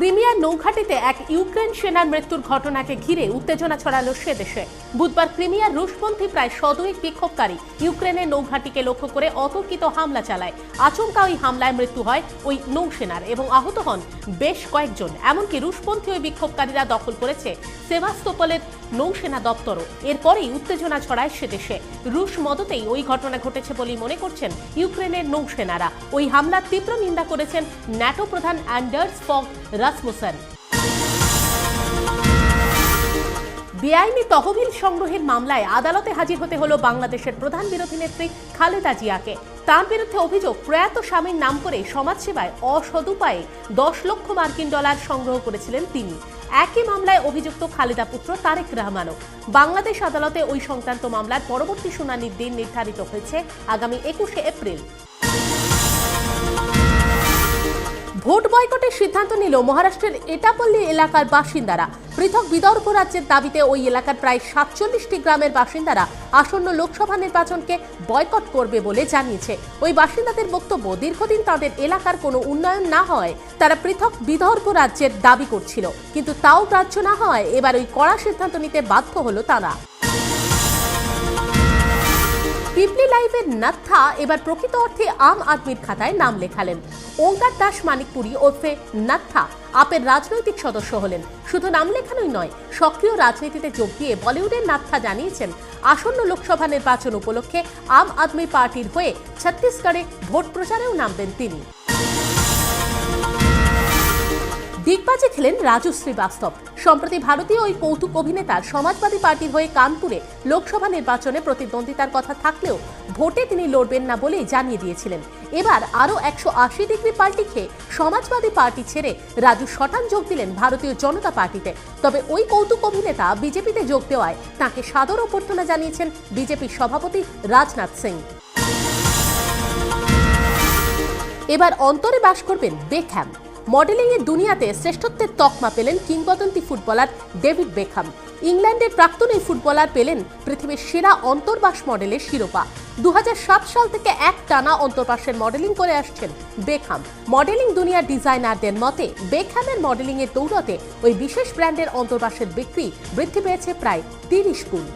ক্রিমিয়ার নৌঘাটিতে এক ইউক্রেন সেনার মৃত্যুর ঘটনাকে ঘিরে উত্তেজনা ছড়ালো সে দেশে। বুধবার ক্রিমিয়ার রুশপন্থী প্রায় 100 বিক্ষোভকারী ইউক্রেনের নৌঘাটিকে লক্ষ্য করে অতর্কিত হামলা চালায়। আচমকা ওই হামলায় মৃত্যু হয় ওই নৌসেনার এবং আহত হন বেশ কয়েকজন। এমনকি রুশপন্থী ওই বিক্ষোভকারীরা দখল করেছে সেভাস্তোপলের নৌসেনা দপ্তরও। এরপরেই উত্তেজনা ছড়ায় সে দেশে। রুশ মদতেই ওই ঘটনা ঘটেছে বলেই মনে করছেন ইউক্রেনের নৌসেনারা। ওই হামলার তীব্র নিন্দা করেছেন ন্যাটো প্রধান অ্যান্ডার্স ফগ রাসমুসেন। বেআইনি তহবিল সংগ্রহের মামলায় আদালতে হাজির হতে হলো বাংলাদেশের প্রধান বিরোধী নেত্রী খালেদা জিয়াকে। তার বিরুদ্ধে অভিযোগ, প্রয়াত স্বামীর নাম করে সমাজসেবায় অসদুপায়ে 10 লক্ষ মার্কিন ডলার সংগ্রহ করেছিলেন তিনি। একই মামলায় অভিযুক্ত খালেদা পুত্র তারেক রহমানও। বাংলাদেশ আদালতে ওই সংক্রান্ত মামলার পরবর্তী শুনানির দিন নির্ধারিত হয়েছে আগামী 21শে এপ্রিল। ভোট বয়কটের সিদ্ধান্ত নিল মহারাষ্ট্রের এটাপল্লী এলাকার বাসিন্দারা। পৃথক বিদর্ভ রাজ্যের দাবিতে ওই এলাকার প্রায় 47টি গ্রামের বাসিন্দারা আসন্ন লোকসভা নির্বাচনকে বয়কট করবে বলে জানিয়েছে। ওই বাসিন্দাদের বক্তব্য, দীর্ঘদিন তাদের এলাকার কোনো উন্নয়ন না হয় তারা পৃথক বিদর্ভ রাজ্যের দাবি করছিল, কিন্তু তাও গ্রাহ্য না হয় এবার ওই কড়া সিদ্ধান্ত নিতে বাধ্য হলো তারা। পিপলি লাইভের নাথা এবার প্রকৃত অর্থে আম আদমির খাতায় নাম লেখালেন। ওঙ্কার দাস মানিকপুরি ওরফে নাথা আপের রাজনৈতিক সদস্য হলেন। শুধু নাম লেখানোই নয়, সক্রিয় রাজনীতিতে যোগ দিয়ে বলিউডের নাথা জানিয়েছেন আসন্ন লোকসভা নির্বাচন উপলক্ষে আম আদমি পার্টির হয়ে ছত্তিশগড়ে ভোট প্রচারেও নামবেন তিনি। দিগবাজি খেলেন রাজু শ্রীবাস্তব। সম্প্রতি ভারতীয় ওই কৌতুক অভিনেতার সমাজবাদী পার্টির হয়ে কানপুরে লোকসভা নির্বাচনে প্রতিদ্বন্দ্বিতার কথা থাকলেও ভোটে তিনি লড়বেন না বলেই জানিয়ে দিয়েছিলেন। এবার আরও 180 ডিগ্রি পাল্টি খেয়ে সমাজবাদী পার্টি ছেড়ে রাজু শটান যোগ দিলেন ভারতীয় জনতা পার্টিতে। তবে ওই কৌতুক অভিনেতা বিজেপিতে যোগ দেওয়ায় তাঁকে সাদর অভ্যর্থনা জানিয়েছেন বিজেপির সভাপতি রাজনাথ সিং। এবার অন্তরে বাস করবেন বেকহ্যাম। মডেলিং এর দুনিয়াতে শ্রেষ্ঠত্বের তকমা পেলেন কিংবদন্তি ফুটবলার ডেভিড বেকহ্যাম। ইংল্যান্ডের প্রাক্তন এই ফুটবলার পেলেন পৃথিবীর সেরা অন্তর্বাস মডেলের শিরোপা। 2007 সাল থেকে এক টানা অন্তর্বাসের মডেলিং করে আসছেন বেকহ্যাম। মডেলিং দুনিয়ার ডিজাইনারদের মতে বেকহ্যামের মডেলিং এর দৌলতে ওই বিশেষ ব্র্যান্ডের অন্তর্বাসের বিক্রি বৃদ্ধি পেয়েছে প্রায় 30 গুণ।